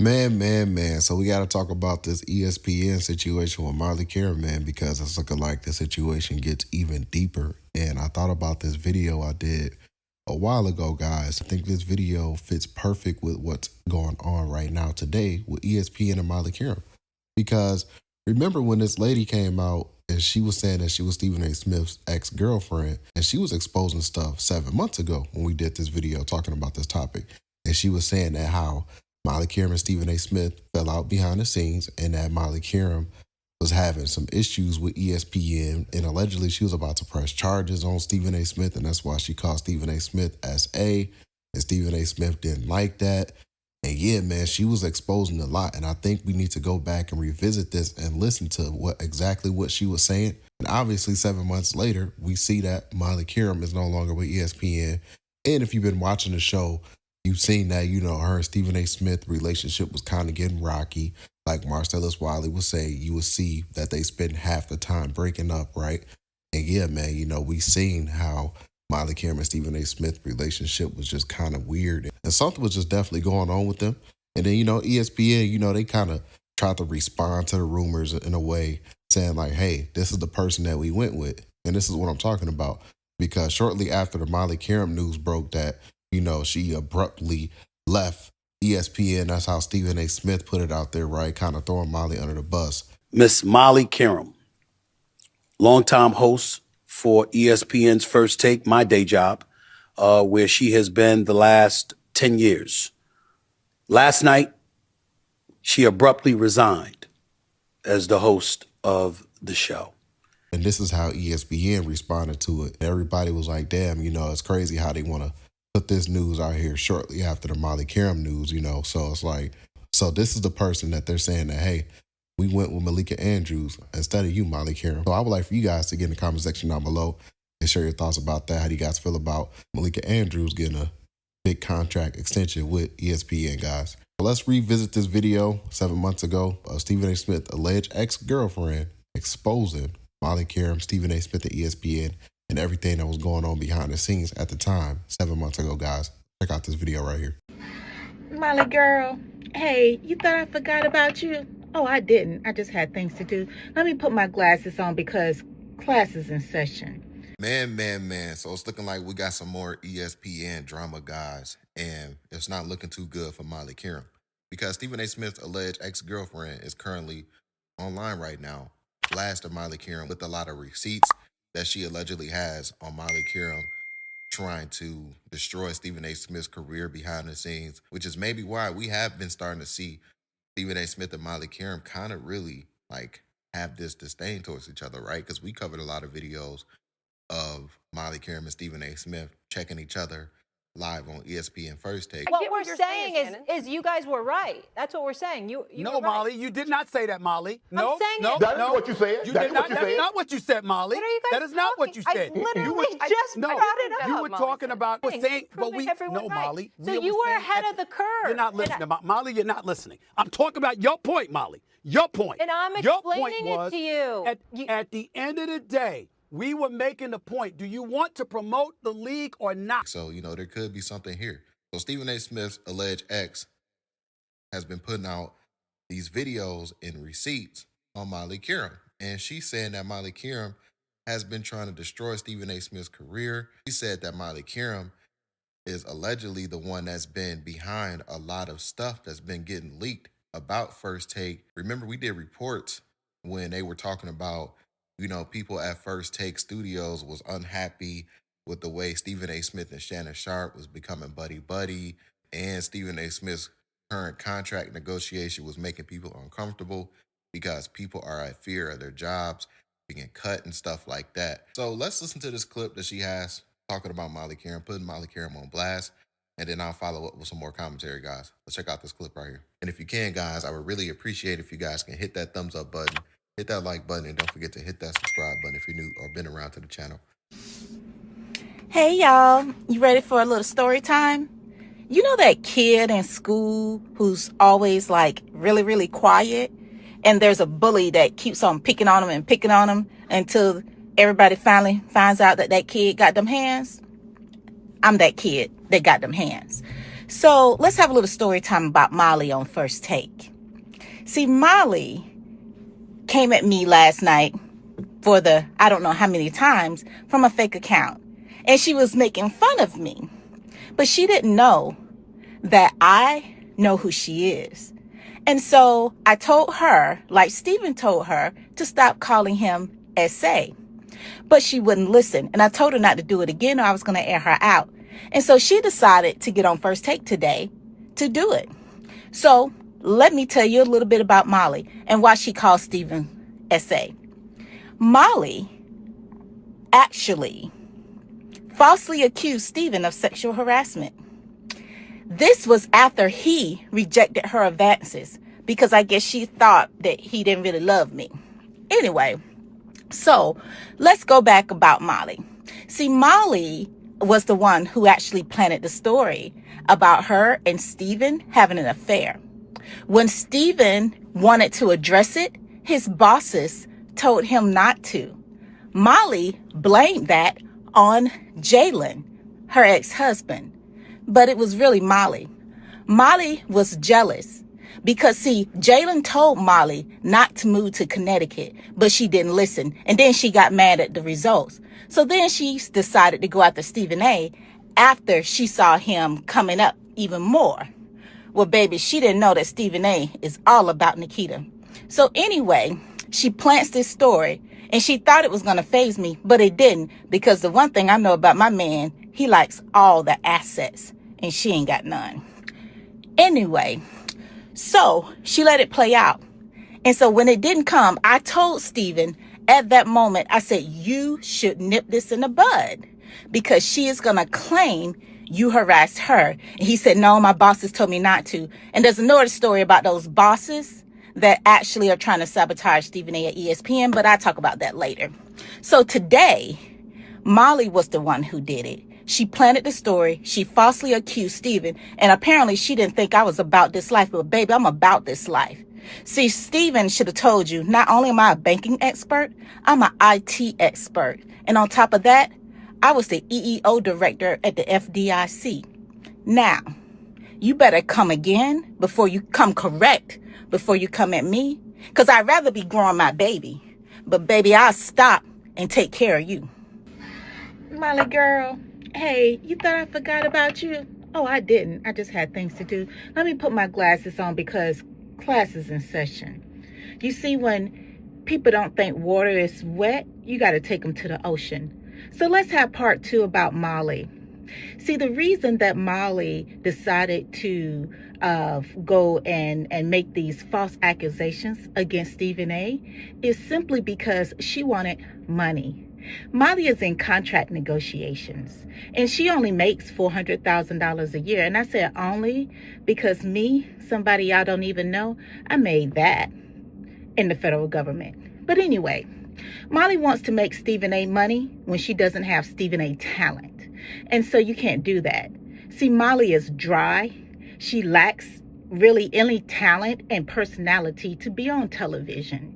Man. So we got to talk about this ESPN situation with Marley Qerim, man, because it's looking like the situation gets even deeper. And I thought about this video I did a while ago, guys. I think this video fits perfect with what's going on right now today with ESPN and Malika Andrews. Because remember when this lady came out and she was saying that she was Stephen A. Smith's ex-girlfriend, and she was exposing stuff 7 months ago when we did this video talking about this topic. And she was saying that how Malika Andrews and Stephen A. Smith fell out behind the scenes, and that Malika Andrews was having some issues with ESPN, and allegedly she was about to press charges on Stephen A. Smith, and that's why she called Stephen A. Smith SA, and Stephen A. Smith didn't like that. And yeah, man, she was exposing a lot, and I think we need to go back and revisit this and listen to exactly what she was saying. And obviously 7 months later, we see that Malika Andrews is no longer with ESPN, and if you've been watching the show, you've seen that, her and Stephen A. Smith relationship was kind of getting rocky. Like Marcellus Wiley would say, you would see that they spend half the time breaking up, right? And yeah, man, we seen how Malika Andrews and Stephen A. Smith relationship was just kind of weird. And something was just definitely going on with them. And then, ESPN, they kind of tried to respond to the rumors in a way, saying like, hey, this is the person that we went with. And this is what I'm talking about. Because shortly after the Malika Andrews news broke that, she abruptly left ESPN. That's how Stephen A. Smith put it out there, right? Kind of throwing Molly under the bus. Miss Molly Qerim, longtime host for ESPN's First Take, my day job, where she has been the last 10 years. Last night, she abruptly resigned as the host of the show. And this is how ESPN responded to it. Everybody was like, damn, it's crazy how they want to put this news out here shortly after the Malika Andrews news, So it's like, so this is the person that they're saying that, hey, we went with Malika Andrews instead of you, Malika Andrews. So I would like for you guys to get in the comment section down below and share your thoughts about that. How do you guys feel about Malika Andrews getting a big contract extension with ESPN, guys? So let's revisit this video 7 months ago of Stephen A. Smith, alleged ex-girlfriend, exposing Malika Andrews, Stephen A. Smith at ESPN, and everything that was going on behind the scenes at the time 7 months ago, guys. Check out this video right here. Molly girl, hey, you thought I forgot about you? Oh, I didn't. I just had things to do. Let me put my glasses on because class is in session. Man. So it's looking like we got some more ESPN drama, guys, and it's not looking too good for Malika Andrews because Stephen A. Smith's alleged ex-girlfriend is currently online right now, blasting Malika Andrews with a lot of receipts that she allegedly has on Malika Andrews trying to destroy Stephen A. Smith's career behind the scenes, which is maybe why we have been starting to see Stephen A. Smith and Malika Andrews kind of really have this disdain towards each other, right? Because we covered a lot of videos of Malika Andrews and Stephen A. Smith checking each other live on ESPN First Take. What we're saying is you guys were right. That's what we're saying. You no, were right. Molly, you did not say that, Molly. No, I'm saying no, it. That is what you said. That's not what you said, Molly. What are you guys that is not what you said. I literally you just brought it up. You were talking about saying, but we no, right. Molly. So you were ahead of the curve. You're not listening, Molly. You're not listening. I'm talking about your point, Molly. Your point. And I'm explaining it to you. At the end of the day, we were making the point. Do you want to promote the league or not? So, there could be something here. So Stephen A. Smith's alleged ex has been putting out these videos and receipts on Malika Andrews. And she's saying that Malika Andrews has been trying to destroy Stephen A. Smith's career. She said that Malika Andrews is allegedly the one that's been behind a lot of stuff that's been getting leaked about First Take. Remember, we did reports when they were talking about, people at First Take Studios was unhappy with the way Stephen A. Smith and Shannon Sharp was becoming buddy-buddy, and Stephen A. Smith's current contract negotiation was making people uncomfortable because people are at fear of their jobs being cut and stuff like that. So let's listen to this clip that she has talking about Malika Andrews, putting Malika Andrews on blast, and then I'll follow up with some more commentary, guys. Let's check out this clip right here. And if you can, guys, I would really appreciate if you guys can hit that thumbs up button, hit that like button, and don't forget to hit that subscribe button if you're new or been around to the channel. Hey, y'all. You ready for a little story time? You know that kid in school who's always really, really quiet? And there's a bully that keeps on picking on him until everybody finally finds out that kid got them hands? I'm that kid that got them hands. So let's have a little story time about Molly on First Take. See, Molly came at me last night for the, I don't know how many times, from a fake account. And she was making fun of me. But she didn't know that I know who she is. And so I told her, like Stephen told her, to stop calling him SA. But she wouldn't listen. And I told her not to do it again or I was going to air her out. And so she decided to get on First Take today to do it. So let me tell you a little bit about Molly and why she calls Stephen SA. Molly actually falsely accused Stephen of sexual harassment. This was after he rejected her advances because I guess she thought that he didn't really love me. Anyway, so let's go back about Molly. See, Molly was the one who actually planted the story about her and Stephen having an affair. When Stephen wanted to address it, his bosses told him not to. Molly blamed that on Jalen, her ex-husband. But it was really Molly. Molly was jealous because, see, Jalen told Molly not to move to Connecticut, but she didn't listen. And then she got mad at the results. So then she decided to go after Stephen A. after she saw him coming up even more. Well, baby, she didn't know that Stephen A. is all about Nikita. So anyway, she plants this story and she thought it was going to faze me, but it didn't, because the one thing I know about my man, he likes all the assets and she ain't got none. Anyway, so she let it play out. And so when it didn't come, I told Stephen at that moment, I said, you should nip this in the bud because she is going to claim you harassed her. And he said, no, my bosses told me not to. And there's another story about those bosses that actually are trying to sabotage Stephen A. at ESPN, but I'll talk about that later. So today, Molly was the one who did it. She planted the story. She falsely accused Stephen. And apparently she didn't think I was about this life, but baby, I'm about this life. See, Stephen should have told you, not only am I a banking expert, I'm an IT expert. And on top of that, I was the EEO director at the FDIC. Now, you better come again before you come correct, before you come at me. Because I'd rather be growing my baby. But baby, I'll stop and take care of you. Molly girl, hey, you thought I forgot about you? Oh, I didn't. I just had things to do. Let me put my glasses on because class is in session. You see, when people don't think water is wet, you got to take them to the ocean. So let's have part 2 about Molly. See, the reason that Molly decided to go and make these false accusations against Stephen A. is simply because she wanted money. Molly is in contract negotiations and she only makes $400,000 a year. And I said only because me, somebody y'all don't even know, I made that in the federal government. But anyway, Molly wants to make Stephen A. money when she doesn't have Stephen A. talent. And so you can't do that. See, Molly is dry. She lacks really any talent and personality to be on television.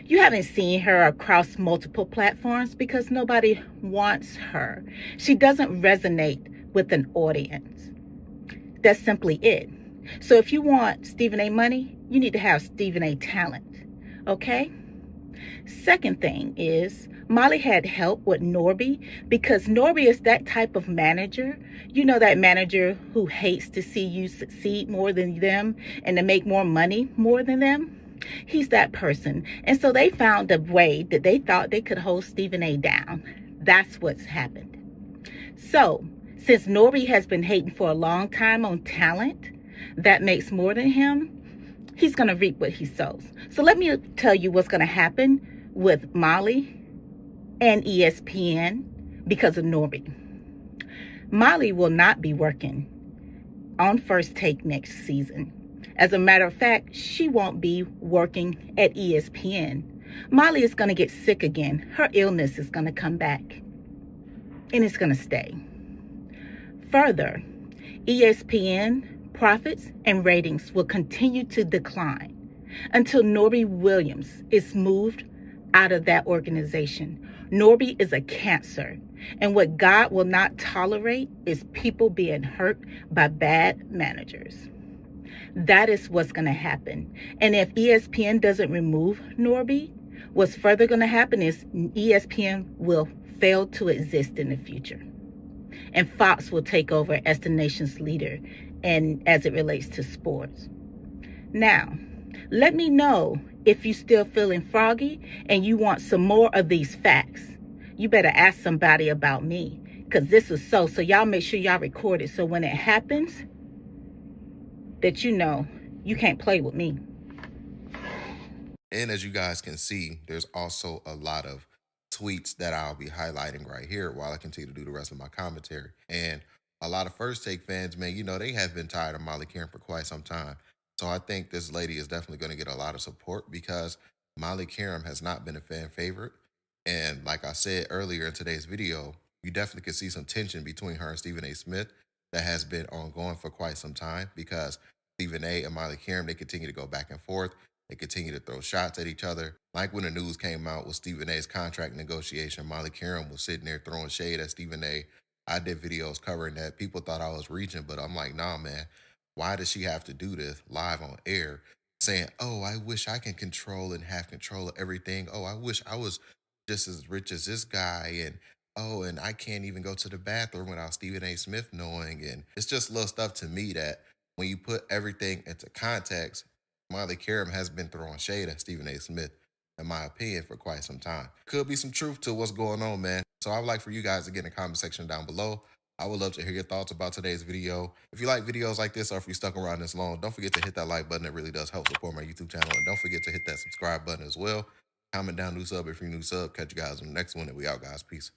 You haven't seen her across multiple platforms because nobody wants her. She doesn't resonate with an audience. That's simply it. So if you want Stephen A. money, you need to have Stephen A. talent. Okay? Second thing is, Molly had help with Norby because Norby is that type of manager. You know, that manager who hates to see you succeed more than them and to make more money more than them. He's that person. And so they found a way that they thought they could hold Stephen A. down. That's what's happened. So since Norby has been hating for a long time on talent that makes more than him, he's going to reap what he sows. So let me tell you what's going to happen with Molly and ESPN because of Norby. Molly will not be working on First Take next season. As a matter of fact, she won't be working at ESPN. Molly is going to get sick again. Her illness is going to come back. And it's going to stay. Further, ESPN profits and ratings will continue to decline until Norby Williams is moved out of that organization. Norby is a cancer, and what God will not tolerate is people being hurt by bad managers. That is what's going to happen. And if ESPN doesn't remove Norby, what's further going to happen is ESPN will fail to exist in the future. And Fox will take over as the nation's leader and as it relates to sports. Now, let me know if you're still feeling froggy and you want some more of these facts. You better ask somebody about me, because this is so y'all make sure y'all record it, so when it happens, that you know you can't play with me. And as you guys can see, there's also a lot of tweets that I'll be highlighting right here while I continue to do the rest of my commentary. And a lot of First Take fans, man, you know, they have been tired of Molly Qerim for quite some time. So I think this lady is definitely going to get a lot of support because Molly Qerim has not been a fan favorite. And like I said earlier in today's video, you definitely could see some tension between her and Stephen A. Smith that has been ongoing for quite some time because Stephen A. and Molly Qerim, they continue to go back and forth. They continue to throw shots at each other. Like when the news came out with Stephen A's contract negotiation, Molly Qerim was sitting there throwing shade at Stephen A. I did videos covering that. People thought I was reaching, but I'm like, nah, man. Why does she have to do this live on air? Saying, oh, I wish I can control and have control of everything. Oh, I wish I was just as rich as this guy. And oh, and I can't even go to the bathroom without Stephen A. Smith knowing. And it's just little stuff to me that when you put everything into context, Molly Qerim has been throwing shade at Stephen A. Smith, in my opinion, for quite some time. Could be some truth to what's going on, man. So I would like for you guys to get in the comment section down below. I would love to hear your thoughts about today's video. If you like videos like this or if you stuck around this long, don't forget to hit that like button. It really does help support my YouTube channel. And don't forget to hit that subscribe button as well. Comment down, new sub if you're new sub. Catch you guys on the next one, and we out, guys. Peace.